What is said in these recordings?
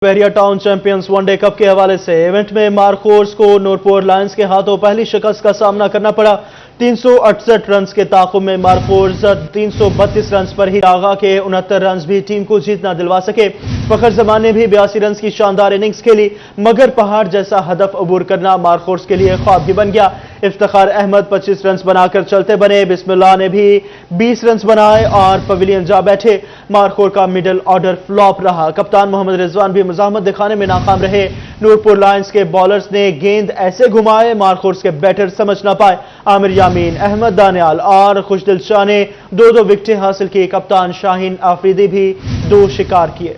बहरिया town champions one day cup के हवाले से इवेंट में मारखोर्स को नूरपुर लायंस के हाथों पहली शिकस्त का सामना करना पड़ा। 368 रन के ताक़ुब में मारखोर्स 332 रन पर ही आगा के 69 रन भी टीम को जीतना दिलवा सके। फखर जमान ने भी 82 रन की शानदार इनिंग्स खेली, मगर पहाड़ जैसा हदफ अबूर करना मारखोर्स के लिए ख्वाब ही बन गया। इफ्तिखार अहमद 25 रन बनाकर चलते बने, बिस्मिल्लाह ने भी 20 रन बनाए और पवेलियन जा बैठे। मारखोर का मिडल ऑर्डर फ्लॉप रहा। कप्तान मोहम्मद रिजवान भी मुजाहमत दिखाने में नाकाम रहे। नूरपुर लायंस के बॉलर्स ने गेंद ऐसे घुमाए मारखोर्स के बैटर समझ ना पाए। आमिर यामीन, अहमद दानियाल और खुशदिल शाह ने 2-2 विकेटें हासिल की। कप्तान शाहीन आफरीदी भी 2 शिकार किए।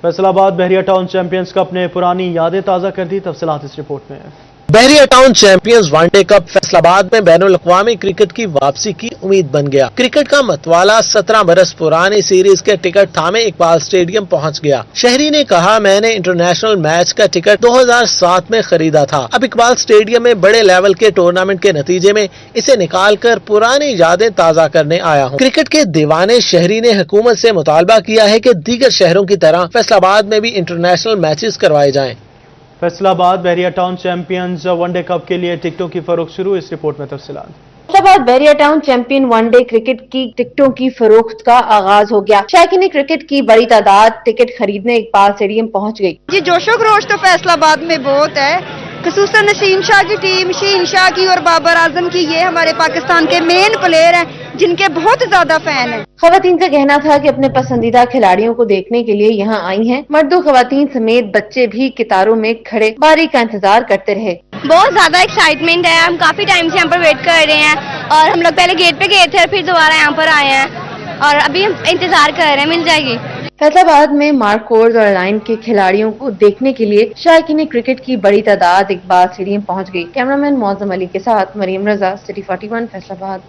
फैसलाबाद बहरिया टाउन चैंपियंस कप ने पुरानी यादें ताज़ा कर दी। तफसीलात इस रिपोर्ट में। Bahria town champions one day cup Faisalabad में बैनुल अक़वामी क्रिकेट की वापसी की उम्मीद बन गया। क्रिकेट का मतवाला 17 बरस पुरानी सीरीज के टिकट थामे इकबाल स्टेडियम पहुंच गया। शहरी ने कहा, मैंने इंटरनेशनल मैच का टिकट 2007 में खरीदा था। अब इकबाल स्टेडियम में बड़े लेवल के टूर्नामेंट के नतीजे में इसे निकाल कर पुरानी यादें ताज़ा करने आया हूँ। क्रिकेट के दीवाने शहरी ने हुकूमत से मुतालबा किया है कि दीगर शहरों की तरह फैसलाबाद में भी इंटरनेशनल मैचेस करवाए जाएं। फैसलाबाद बहरिया टाउन चैंपियंस वनडे कप के लिए टिकटों की फरोख्त शुरू। इस रिपोर्ट में तफसीलात। फैसलाबाद बहरिया टाउन चैंपियन वनडे क्रिकेट की टिकटों की फरोख्त का आगाज हो गया। शायकीन क्रिकेट की बड़ी तादाद टिकट खरीदने इकबाल स्टेडियम पहुंच गई। जी जोशो खरोश तो फैसलाबाद में बहुत है, खसूसन नसीम शाह की टीम, शीन शाह की और बाबर आजम की। ये हमारे पाकिस्तान के मेन प्लेयर हैं जिनके बहुत ज्यादा फैन हैं। खवातीन का कहना था कि अपने पसंदीदा खिलाड़ियों को देखने के लिए यहाँ आई हैं। मर्दों खवातीन समेत बच्चे भी कतारों में खड़े बारी का इंतजार करते रहे। बहुत ज्यादा एक्साइटमेंट है, हम काफी टाइम से यहाँ पर वेट कर रहे हैं और हम लोग पहले गेट पे गए थे और फिर दोबारा यहाँ पर आए हैं और अभी हम इंतजार कर रहे हैं, मिल जाएगी। फैसलाबाद में मारखोर्स और लाइन के खिलाड़ियों को देखने के लिए शायकीन क्रिकेट की बड़ी तादाद इकबाल स्टेडियम पहुंच गई। कैमरामैन मौजम अली के साथ मरीम रजा, सिटी 41 फैसलाबाद।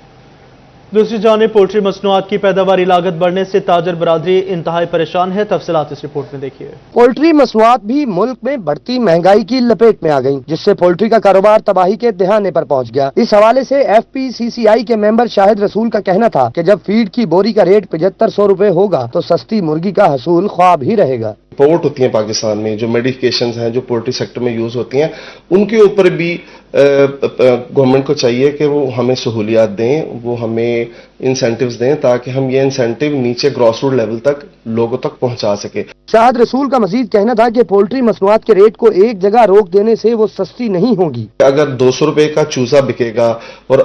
दूसरी जानिब पोल्ट्री मसनूआत की पैदावारी लागत बढ़ने से ताजर बरादरी इंतहाई परेशान है। तफसीलात इस रिपोर्ट में देखिए। पोल्ट्री मसनूआत भी मुल्क में बढ़ती महंगाई की लपेट में आ गई, जिससे पोल्ट्री का कारोबार तबाही के दहाने पर पहुंच गया। इस हवाले से FPCCI के मेंबर शाहिद रसूल का कहना था कि जब फीड की बोरी का रेट 7500 रुपए होगा तो सस्ती मुर्गी का हसूल ख्वाब ही रहेगा। पोर्ट होती हैं पाकिस्तान में, जो मेडिकेशंस हैं जो पोल्ट्री सेक्टर में यूज होती हैं, उनके ऊपर भी गवर्नमेंट को चाहिए कि वो हमें सहूलियात दें, वो हमें इंसेंटिव्स दें, ताकि हम ये इंसेंटिव नीचे ग्रॉस रूट लेवल तक लोगों तक पहुंचा सके। शाहिद रसूल का मजीद कहना था कि पोल्ट्री मसनूआत के रेट को एक जगह रोक देने से वो सस्ती नहीं होगी। अगर 200 रुपए का चूजा बिकेगा और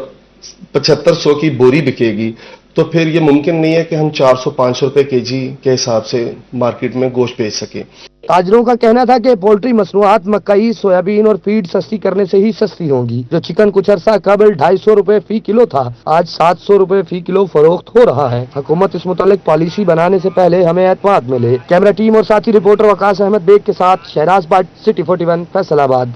7500 की बोरी बिकेगी तो फिर ये मुमकिन नहीं है कि हम 400-500 रुपए केजी के हिसाब से मार्केट में गोश्त बेच सके। ताजरों का कहना था कि पोल्ट्री मसनूआत मकई, सोयाबीन और फीड सस्ती करने से ही सस्ती होंगी। जो चिकन कुछ अरसा कबल 250 रुपए फी किलो था, आज 700 रुपए फी किलो फरोख्त हो रहा है। हुकूमत इस मुतालिक पॉलिसी बनाने से पहले हमें एतमाद मिले। कैमरा टीम और साथी रिपोर्टर वकास अहमद बेग के साथ शहराज भट्ट, सिटी 41 फैसलाबाद।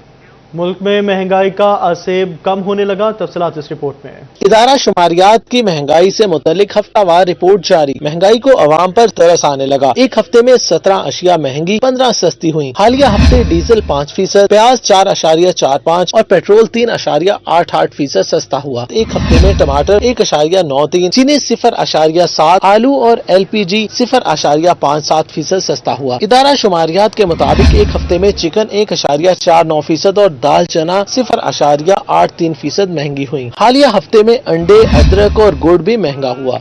मुल्क में महंगाई का असेब कम होने लगा। तफसीलात इस रिपोर्ट में। इदारा शुमारियात की महंगाई से मुतल्लिक हफ्तावार रिपोर्ट जारी। महंगाई को अवाम पर तरस आने लगा। एक हफ्ते में 17 अशिया महंगी, 15 सस्ती हुई। हालिया हफ्ते डीजल 5%, प्याज 4.45% और पेट्रोल 3.88% सस्ता हुआ। एक हफ्ते में टमाटर 1.93, चीनी 0.7, आलू और LPG 0.57% सस्ता हुआ। इदारा शुमारियात के मुताबिक एक हफ्ते में चिकन 1.49% और दाल चना 0.83% महंगी हुई। हालिया हफ्ते में अंडे, अदरक और गुड़ भी महंगा हुआ।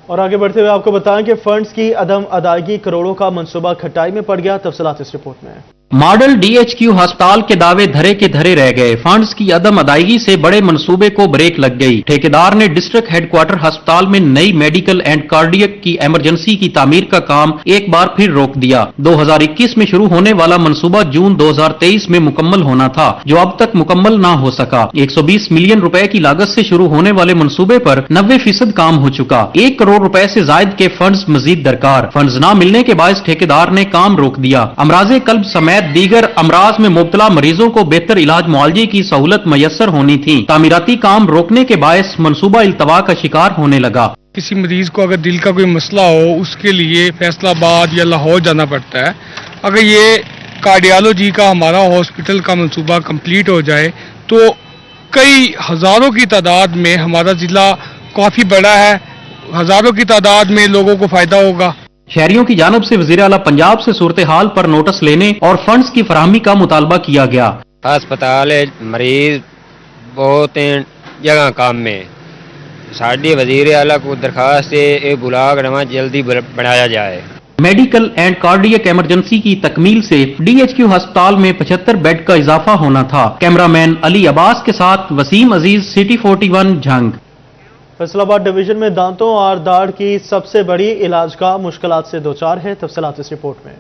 और आगे बढ़ते हुए आपको बताएं कि फंड्स की अदम अदायगी करोड़ों का मंसूबा खटाई में पड़ गया। तफसीलात इस रिपोर्ट में। मॉडल DHQ अस्पताल के दावे धरे के धरे रह गए। फंड्स की अदम अदायगी से बड़े मंसूबे को ब्रेक लग गई। ठेकेदार ने डिस्ट्रिक्ट हेडक्वार्टर अस्पताल में नई मेडिकल एंड कार्डियक की इमरजेंसी की तामीर का काम एक बार फिर रोक दिया। 2021 में शुरू होने वाला मंसूबा जून 2023 में मुकम्मल होना था, जो अब तक मुकम्मल ना हो सका। 120 मिलियन रुपए की लागत से शुरू होने वाले मंसूबे पर 90% काम हो चुका। 1 करोड़ रुपए से जायद के फंड्स मजीद दरकार। फंड्स न मिलने के बायस ठेकेदार ने काम रोक दिया। अमराज कल्ब समेत दीगर अमराज में मुब्तला मरीजों को बेहतर इलाज मुआलजे की सहूलत मैसर होनी थी। तामीराती काम रोकने के बायस मंसूबा इल्तवा का शिकार होने लगा। किसी मरीज को अगर दिल का कोई मसला हो, उसके लिए फैसलाबाद या लाहौर जाना पड़ता है। अगर ये कार्डियोलॉजी का हमारा हॉस्पिटल का मंसूबा कंप्लीट हो जाए तो कई हजारों की तादाद में, हमारा जिला काफी बड़ा है, हजारों की तादाद में लोगों को फायदा होगा। शहरियों की जानब से वज़ीर आला पंजाब से सूरत हाल पर नोटिस लेने और फंड्स की फराहमी का मुतालबा किया गया। हस्पताल मरीज बहुत जगह काम में साड़ी वज़ीर आला को दरखास्त है ये ब्लॉक नवा जल्दी बनाया जाए। मेडिकल एंड कार्डियक इमरजेंसी की तकमील से DHQ अस्पताल में 75 बेड का इजाफा होना था। कैमरामैन अली अब्बास के साथ वसीम अजीज, सिटी 41 झंग। फैसलाबाद डिवीजन में दांतों और दाढ़ की सबसे बड़ी इलाज का मुश्किलात से दोचार है। तफसीलात इस रिपोर्ट में।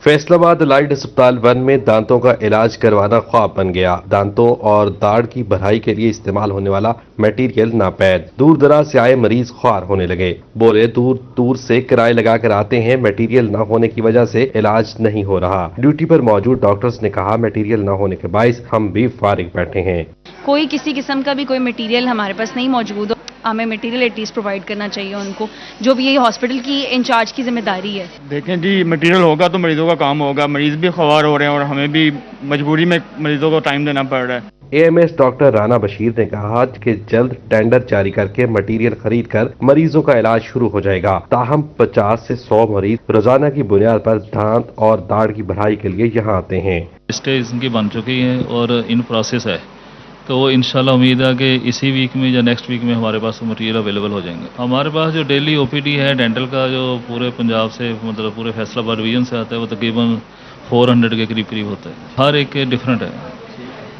फैसलाबाद लाइट अस्पताल 1 में दांतों का इलाज करवाना ख्वाब बन गया। दांतों और दाढ़ की भराई के लिए इस्तेमाल होने वाला मटेरियल नापैद, दूर दराज से आए मरीज ख्वार होने लगे। बोले दूर दूर से किराए लगा कर आते हैं, मटेरियल न होने की वजह से इलाज नहीं हो रहा। ड्यूटी पर मौजूद डॉक्टर्स ने कहा मटेरियल न होने के बाइस हम भी फारिग बैठे हैं। कोई किसी किस्म का भी कोई मटेरियल हमारे पास नहीं मौजूद हो, हमें मटेरियल एटलीस्ट प्रोवाइड करना चाहिए उनको, जो भी ये हॉस्पिटल की इंचार्ज की जिम्मेदारी है। देखें जी, मटेरियल होगा तो मरीजों का काम होगा, मरीज भी ख्वार हो रहे हैं और हमें भी मजबूरी में मरीजों को टाइम देना पड़ रहा है। AMS डॉक्टर राना बशीर ने कहा कि जल्द टेंडर जारी करके मटेरियल खरीद कर मरीजों का इलाज शुरू हो जाएगा। ताहम 50 से 100 मरीज रोजाना की बुनियाद पर दांत और दाढ़ की भराई के लिए यहाँ आते हैं। स्टेज इनकी बन चुकी है और इन प्रोसेस है, तो इंशाल्लाह उम्मीद है कि इसी वीक में या नेक्स्ट वीक में हमारे पास मटेरियल अवेलेबल हो जाएंगे। हमारे पास जो डेली OPD है डेंटल का, जो पूरे पंजाब से मतलब पूरे फैसलाबाद डिवीजन से आता है, वो तकरीबन 400 के करीब होता है। हर एक डिफरेंट है,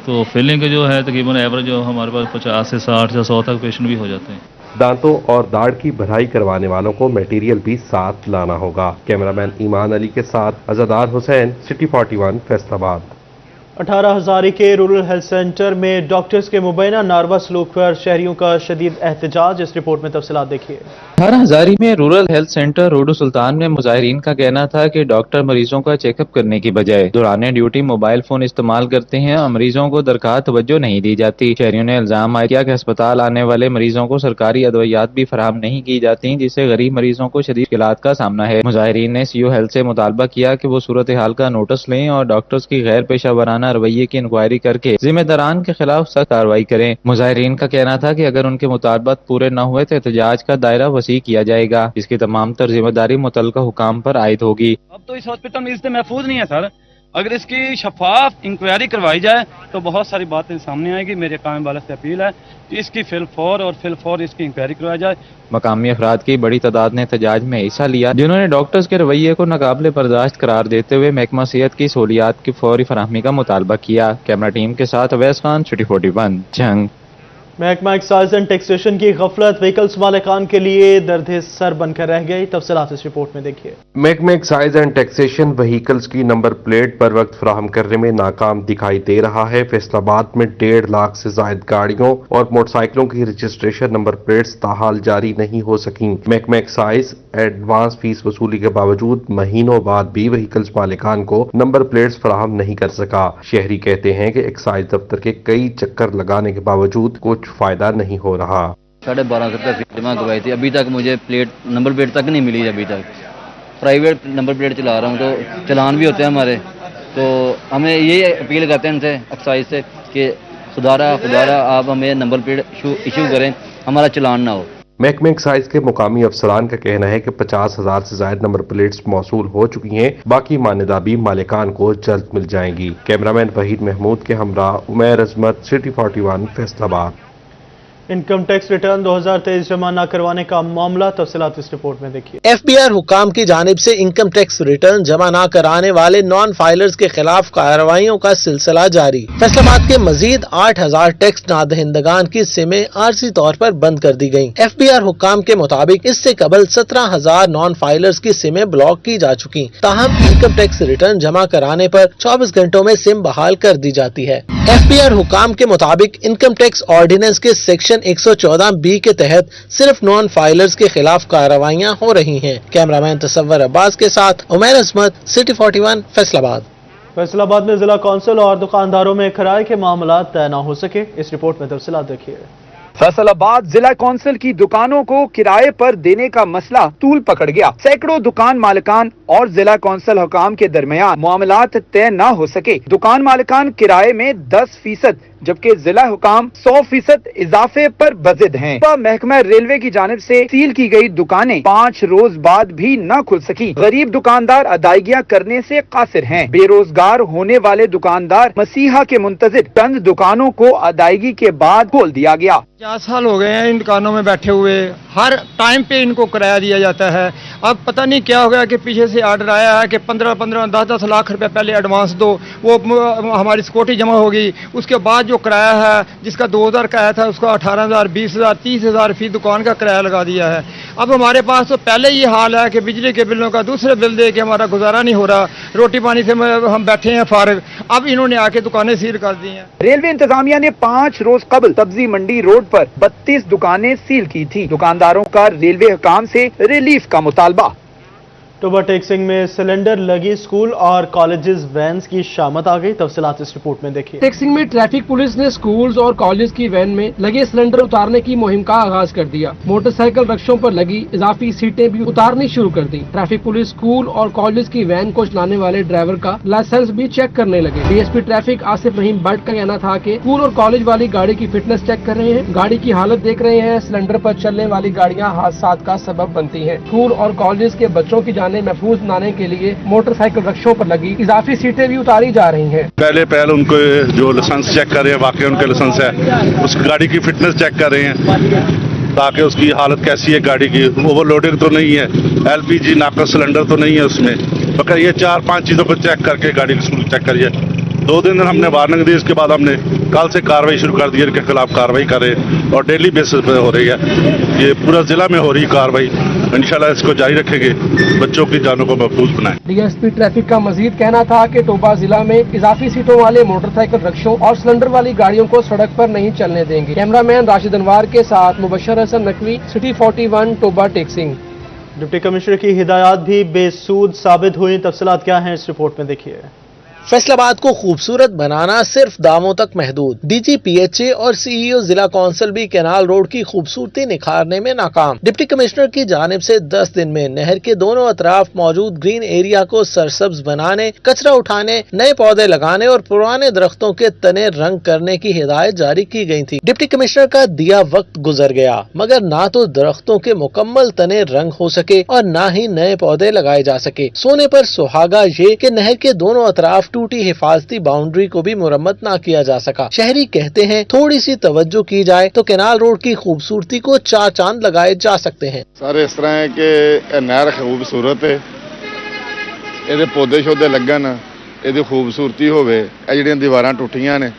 तो फिलिंग जो है तकरीबन एवरेज जो हमारे पास 50 से 60 या 100 तक पेशेंट भी हो जाते हैं। दांतों और दाढ़ की भराई करवाने वालों को मटेरियल भी साथ लाना होगा। कैमरामैन ईमान अली के साथ अज़ादार हुसैन, सिटी 41 फैसलाबाद। 18 हज़ारी के रूरल हेल्थ सेंटर में डॉक्टर्स के मुबैना नारवा सलूक पर शहरियों का शदीद एहतजाज। इस रिपोर्ट में तफसीलात देखिए। 18 हज़ारी में रूरल हेल्थ सेंटर रोडू सुल्तान में मुजाहिरीन का कहना था कि डॉक्टर मरीजों का चेकअप करने की बजाय दौरान ड्यूटी मोबाइल फोन इस्तेमाल करते हैं और मरीजों को दरकार तवज्जो नहीं दी जाती। शहरियों ने इल्जाम आयद किया कि अस्पताल आने वाले मरीजों को सरकारी अदवियात भी फराहम नहीं की जाती, जिससे गरीब मरीजों को शदीद मुश्किलात का सामना है। मुजाहिरीन ने CO हेल्थ से मुतालबा किया कि वो सूरत हाल का नोटिस लें और डॉक्टर्स की गैर पेशा वराना रवैये की इंक्वायरी करके जिम्मेदारान के खिलाफ सख्त कार्रवाई करें। मुजाहिरीन का कहना था कि अगर उनके मुतालबात पूरे न हुए तो एहतजाज का दायरा वसी किया जाएगा, जिसकी तमाम तर जिम्मेदारी मुतल्लिका हुकाम पर आयद होगी। अब तो इस हॉस्पिटल में इससे महफूज नहीं है सर, अगर इसकी शफाफ इंक्वायरी करवाई जाए तो बहुत सारी बातें सामने आएगी। मेरे काम वाले से अपील है कि इसकी फिल-फौर इसकी इंक्वायरी करवाई जाए। मकामी अफराद की बड़ी तादाद ने एहतजाज में हिस्सा लिया, जिन्होंने डॉक्टर्स के रवैये को नाकाबिले बर्दाश्त करार देते हुए महकमा सेहत की सहूलियात की फौरी फराहमी का मुतालबा किया। कैमरा टीम के साथ अवैस खान, सिटी 41 झंग। महकमा एक्साइज एंड टैक्सेशन की गफलत व्हीकल्स मालिकान के लिए दर्द सर बनकर रह गई। तफसीलात इस रिपोर्ट में देखिए। महकमा एक्साइज एंड टैक्सेशन व्हीकल्स की नंबर प्लेट पर वक्त फराहम करने में नाकाम दिखाई दे रहा है। फैसलाबाद में 1.5 लाख से जायद गाड़ियों और मोटरसाइकिलों की रजिस्ट्रेशन नंबर प्लेट्स ताहाल जारी नहीं हो सकी। महकमा एक्साइज एडवांस फीस वसूली के बावजूद महीनों बाद भी व्हीकल्स मालिकान को नंबर प्लेट्स फराहम नहीं कर सका। शहरी कहते हैं कि एक्साइज दफ्तर के कई चक्कर लगाने के बावजूद कुछ फायदा नहीं हो रहा। 12.5 रुपये फीस जमा करवाई थी, अभी तक मुझे नंबर प्लेट तक नहीं मिली। अभी तक प्राइवेट नंबर प्लेट चला रहा हूँ तो चलान भी होते हैं हमारे, तो हमें यही अपील करते हैं उनसे एक्साइज से कि खुदारा आप हमें नंबर प्लेट इशू करें, हमारा चलान ना हो। महकमा एक्साइज के मुकामी अफसरान का कहना है कि 50,000 से ज्यादा नंबर प्लेट्स मौसूल हो चुकी हैं, बाकी मानेदाबी मालिकान को जल्द मिल जाएंगी। कैमरामैन वहीद महमूद के हमरा Umair Azmat, city 41 Faisalabad. Income tax return 2023 जमा न करवाने का मामला। तफसीलात इस रिपोर्ट में देखिए। FBR हुकाम की जानिब से इनकम टैक्स रिटर्न जमा न कराने वाले नॉन फाइलर्स के खिलाफ कार्रवाइयों का सिलसिला जारी। फैसलाबाद के मजीद 8,000 टैक्स नादहिंदगान की सिमें आरजी तौर पर बंद कर दी गयी। FBR हुकाम के मुताबिक इससे कबल 17,000 नॉन फाइलर्स की सिमें ब्लॉक की जा चुकी। ताहम इनकम टैक्स रिटर्न जमा कराने पर 24 घंटों में सिम बहाल कर दी जाती है। FBR हुकाम के मुताबिक इनकम टैक्स ऑर्डिनेंस के सेक्शन 114B के तहत सिर्फ नॉन फाइलर्स के खिलाफ कार्रवाइयाँ हो रही हैं। कैमरामैन तसव्वुर अब्बास के साथ उमैर अजमत, सिटी 41 फैसलाबाद। फैसलाबाद में जिला कौंसिल और दुकानदारों में किराए के मामला तय न हो सके। इस रिपोर्ट में तफसीलात देखिए। फैसलाबाद जिला कौंसिल की दुकानों को किराए पर देने का मसला तूल पकड़ गया। सैकड़ों दुकान मालिकान और जिला कौंसिल हुकाम के दरमियान मामलात तय न हो सके। दुकान मालिकान किराए में 10% जबकि जिला हुकाम 100% इजाफे पर बजिद हैं। महकमा रेलवे की जानिब से सील की गई दुकानें 5 रोज बाद भी न खुल सकी। गरीब दुकानदार अदायगियां करने से कासिर हैं। बेरोजगार होने वाले दुकानदार मसीहा के मुंतजिर चंद दुकानों को अदायगी के बाद खोल दिया गया। 50 साल हो गए हैं इन दुकानों में बैठे हुए, हर टाइम पे इनको किराया दिया जाता है। अब पता नहीं क्या हो गया कि पीछे से आर्डर आया है कि 15-15, 10-10 लाख रुपए पहले एडवांस दो, वो हमारी सिक्योरिटी जमा होगी, उसके बाद जो किराया है जिसका 2000 का आया था उसका 18,000, 20,000, 30,000 फी दुकान का किराया लगा दिया है। अब हमारे पास तो पहले ये हाल है कि बिजली के बिलों का दूसरे बिल दे के हमारा गुजारा नहीं हो रहा, रोटी पानी से हम बैठे हैं फारिग। अब इन्होंने आके दुकानें सील कर दी हैं। रेलवे इंतजामिया ने 5 रोज कबल सब्जी मंडी रोड पर 32 दुकानें सील की थी। दुकानदारों का रेलवे हुकाम से रिलीफ का मुतालबा। टोबा टेक्सिंग में सिलेंडर लगी स्कूल और कॉलेजेस वैन्स की शामत आ गई। तफसीलात इस रिपोर्ट में देखिए। टेक्सिंग में ट्रैफिक पुलिस ने स्कूल्स और कॉलेज की वैन में लगे सिलेंडर उतारने की मुहिम का आगाज कर दिया। मोटरसाइकिल रक्षों पर लगी इजाफी सीटें भी उतारनी शुरू कर दी। ट्रैफिक पुलिस स्कूल और कॉलेज की वैन को चलाने वाले ड्राइवर का लाइसेंस भी चेक करने लगे। डीएसपी ट्रैफिक आसिफ रहीम भट्ट का कहना था कि स्कूल और कॉलेज वाली गाड़ी की फिटनेस चेक कर रहे हैं, गाड़ी की हालत देख रहे हैं। सिलेंडर पर चलने वाली गाड़ियाँ हादसा का सबब बनती है। स्कूल और कॉलेज के बच्चों की जानें महफूज बनाने के लिए मोटरसाइकिल रक्षों पर लगी इजाफी सीटें भी उतारी जा रही हैं। पहले उनको जो लाइसेंस चेक कर रहे हैं, वाकई उनके लाइसेंस है, उस गाड़ी की फिटनेस चेक कर रहे हैं ताकि उसकी हालत कैसी है, गाड़ी की ओवरलोडिंग तो नहीं है, एलपीजी नाकस सिलेंडर तो नहीं है उसमें। बकर ये 4-5 चीजों को चेक करके गाड़ी की चेक करिए। 2 दिन हमने वार्निंग दी, इसके बाद हमने कल से कार्रवाई शुरू कर दी, इनके खिलाफ कार्रवाई कर रहे हैं और डेली बेसिस पे हो रही है। ये पूरा जिला में हो रही कार्रवाई, इंशाल्लाह इसको जारी रखेंगे, बच्चों की जानों को महफूज बनाएं। डीएसपी ट्रैफिक का मजीद कहना था कि टोबा जिला में इजाफी सीटों वाले मोटरसाइकिल रक्षों और सिलेंडर वाली गाड़ियों को सड़क पर नहीं चलने देंगे। कैमरामैन राशिद अनवार के साथ Mubashar Hasan Naqvi, city 41, Toba Tek Singh. Deputy commissioner की हिदायत भी बेसूद साबित हुई। तफसीलात क्या हैं इस रिपोर्ट में देखिए। फैसलाबाद को खूबसूरत बनाना सिर्फ दावों तक महदूद। डीजी पीएचए और सीईओ जिला कौंसिल भी कैनाल रोड की खूबसूरती निखारने में नाकाम। डिप्टी कमिश्नर की जानिब से 10 दिन में नहर के दोनों अतराफ मौजूद ग्रीन एरिया को सरसब्ज बनाने, कचरा उठाने, नए पौधे लगाने और पुराने दरख्तों के तने रंग करने की हिदायत जारी की गई थी। डिप्टी कमिश्नर का दिया वक्त गुजर गया, मगर ना तो दरख्तों के मुकम्मल तने रंग हो सके और ना ही नए पौधे लगाए जा सके। सोने पर सुहागा ये कि नहर के दोनों अतराफ टूटी हिफाजती बाउंड्री को भी मुरम्मत ना किया जा सका। शहरी कहते हैं थोड़ी सी तवज्जो की जाए तो कैनाल रोड की खूबसूरती को 4 चांद लगाए जा सकते हैं। सर इस तरह है कि नहर खूबसूरत है, ਇਹਦੇ ਪੌਦੇ ਸ਼ੋਦੇ ਲੱਗਣ, ਇਹਦੀ ਖੂਬਸੂਰਤੀ ਹੋਵੇ। ਇਹ ਜਿਹੜੀਆਂ ਦੀਵਾਰਾਂ ਟੁੱਟੀਆਂ ਨੇ,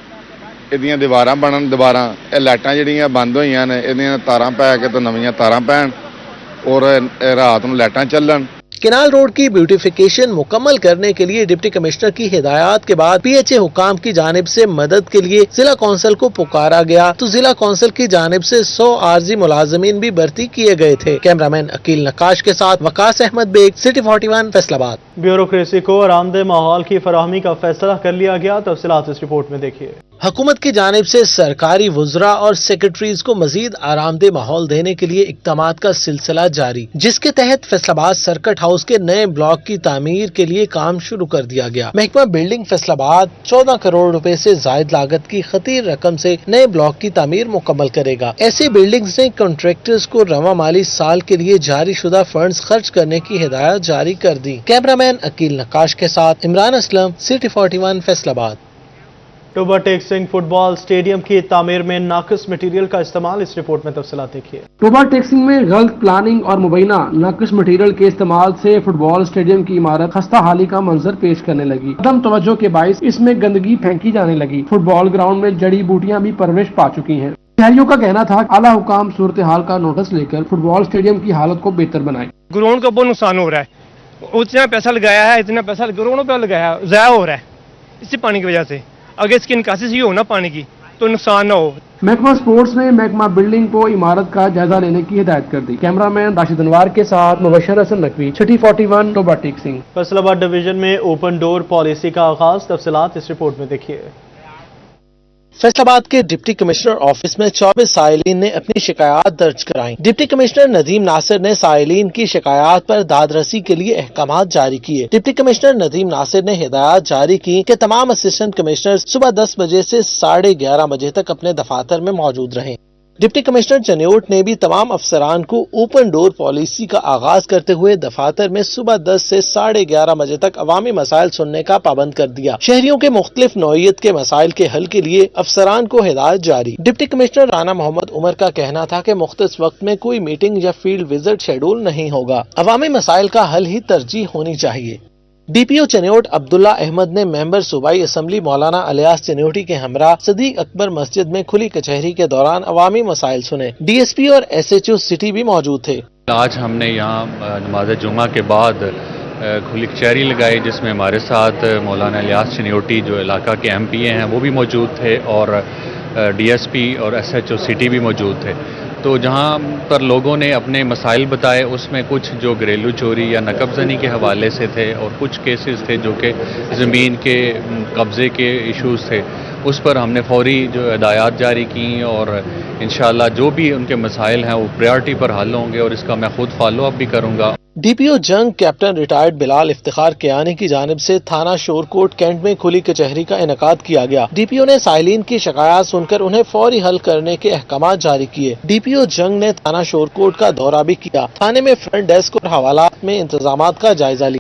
ਇਹਦੀਆਂ ਦੀਵਾਰਾਂ ਬਣਨ, ਦੁਬਾਰਾ ਇਹ ਲਾਈਟਾਂ ਜਿਹੜੀਆਂ ਬੰਦ ਹੋਈਆਂ ਨੇ ਇਹਦੀਆਂ ਤਾਰਾਂ ਪੈ ਕੇ ਤਾਂ ਨਵੀਆਂ ਤਾਰਾਂ ਪੈਣ ਔਰ ਰਾਤ ਨੂੰ ਲਾਈਟਾਂ ਚੱਲਣ। कैनाल रोड की ब्यूटिफिकेशन मुकम्मल करने के लिए डिप्टी कमिश्नर की हिदायत के बाद पीएचए हुकाम की जानिब से मदद के लिए जिला कौंसिल को पुकारा गया तो जिला कौंसिल की जानिब से 100 आर्जी मुलाजमीन भी भर्ती किए गए थे। कैमरामैन अकील नक्काश के साथ वकास अहमद बेग, सिटी 41, फैसलाबाद। ब्यूरोक्रेसी को आरामदेह माहौल की फराहमी का फैसला कर लिया गया। तफसीलात इस रिपोर्ट में देखिए। हुकूमत की जानिब से सरकारी वुज़रा और सेक्रेटरीज को मजीद आरामदेह माहौल देने के लिए इक़दामात का सिलसिला जारी, जिसके तहत फैसलाबाद सर्किट हाउस के नए ब्लॉक की तामीर के लिए काम शुरू कर दिया गया। महकमा बिल्डिंग फैसलाबाद 14 करोड़ रुपए से जायद लागत की खतीर रकम से नए ब्लॉक की तामीर मुकम्मल करेगा। ऐसे बिल्डिंग्स ने कॉन्ट्रैक्टर्स को रवा माली साल के लिए जारी शुदा फंड्स खर्च करने की हिदायत जारी कर दी। कैमरामैन अकील नक्काश के साथ Imran Aslam, city 41, Faisalabad. Toba टेक्सिंग football stadium की तामीर में नाकिस मटीरियल का इस्तेमाल, इस रिपोर्ट में तफसीलात देखिए। टोबा टेक्सिंग में गलत प्लानिंग और मुबैना नाकिस मटीरियल के इस्तेमाल से फुटबॉल स्टेडियम की इमारत खस्ता हाली का मंजर पेश करने लगी। अदम तवज्जो के बाइस इसमें गंदगी फेंकी जाने लगी। फुटबॉल ग्राउंड में जड़ी बूटियां भी परवरिश पा चुकी हैं। शहरियों का कहना था आला हुकाम सूरत हाल का नोटिस लेकर फुटबॉल स्टेडियम की हालत को बेहतर बनाए। ग्राउंड का बहुत नुकसान हो रहा है, उतना पैसा लगाया है, इतना पैसा ग्राउंड पे लगाया, ज़ाया हो रहा है इसी पानी की वजह से। अगर इसकी निकासी सही हो ना पानी की तो नुकसान ना हो। महकमा स्पोर्ट्स ने महकमा बिल्डिंग को इमारत का जायजा लेने की हिदायत कर दी। कैमरामैन राशिद अनवार के साथ मुबशर हसन नकवी, सिटी 41, टोबा टेक्सिंग। फैसलाबाद डिवीजन में ओपन डोर पॉलिसी का आगाज, तफसीलात इस रिपोर्ट में देखिए। फैसलाबाद के डिप्टी कमिश्नर ऑफिस में 24 साइलिन ने अपनी शिकायत दर्ज कराई। डिप्टी कमिश्नर नदीम नासिर ने साइलिन की शिकायत पर दादरसी के लिए अहकाम जारी किए। डिप्टी कमिश्नर नदीम नासिर ने हिदायत जारी की कि तमाम असिस्टेंट कमिश्नर सुबह 10 बजे से 11:30 बजे तक अपने दफातर में मौजूद रहें। डिप्टी कमिश्नर चनियोट ने भी तमाम अफसरान को ओपन डोर पॉलिसी का आगाज करते हुए दफातर में सुबह 10 से 11:30 बजे तक अवामी मसाइल सुनने का पाबंद कर दिया। शहरियों के मुख्तलिफ नौइयत के मसाइल के हल के लिए अफसरान को हिदायत जारी। डिप्टी कमिश्नर राना मोहम्मद उमर का कहना था कि मुख्तस वक्त में कोई मीटिंग या फील्ड विजिट शेड्यूल नहीं होगा। अवामी मसाइल का हल ही तरजीह होनी चाहिए। डीपीओ चनियोट अब्दुल्ला अहमद ने मेंबर सूबाई असम्बली मौलाना अलियास चनियोटी के हमरा सदीक अकबर मस्जिद में खुली कचहरी के दौरान अवामी मसाइल सुने। डीएसपी और एसएचओ सिटी भी मौजूद थे। आज हमने यहाँ नमाज जुमा के बाद खुली कचहरी लगाई, जिसमें हमारे साथ मौलाना अलियास चनियोटी जो इलाका के MPA हैं वो भी मौजूद थे और DSP और SHO सिटी भी मौजूद थे। तो जहाँ पर लोगों ने अपने मसाइल बताए, उसमें कुछ जो घरेलू चोरी या नकबजनी के हवाले से थे और कुछ केसेस थे जो कि ज़मीन के कब्ज़े के इश्यूज़ थे। उस पर हमने फौरी जो हिदायत जारी की और इंशाअल्लाह जो भी उनके मसाइल हैं वो प्रायोरिटी पर हल होंगे और इसका मैं खुद फॉलो अप भी करूँगा। डीपीओ जंग कैप्टन रिटायर्ड बिलाल इफ्तिखार कियानी की जानिब से थाना शोरकोट कैंट में खुली कचहरी का इनेकाद किया गया। डीपीओ ने साइलिन की शिकायत सुनकर उन्हें फौरी हल करने के अहकाम जारी किए। डीपीओ जंग ने थाना शोरकोट का दौरा भी किया। थाने में फ्रंट डेस्क और हवालात में इंतजामात का जायजा लिया।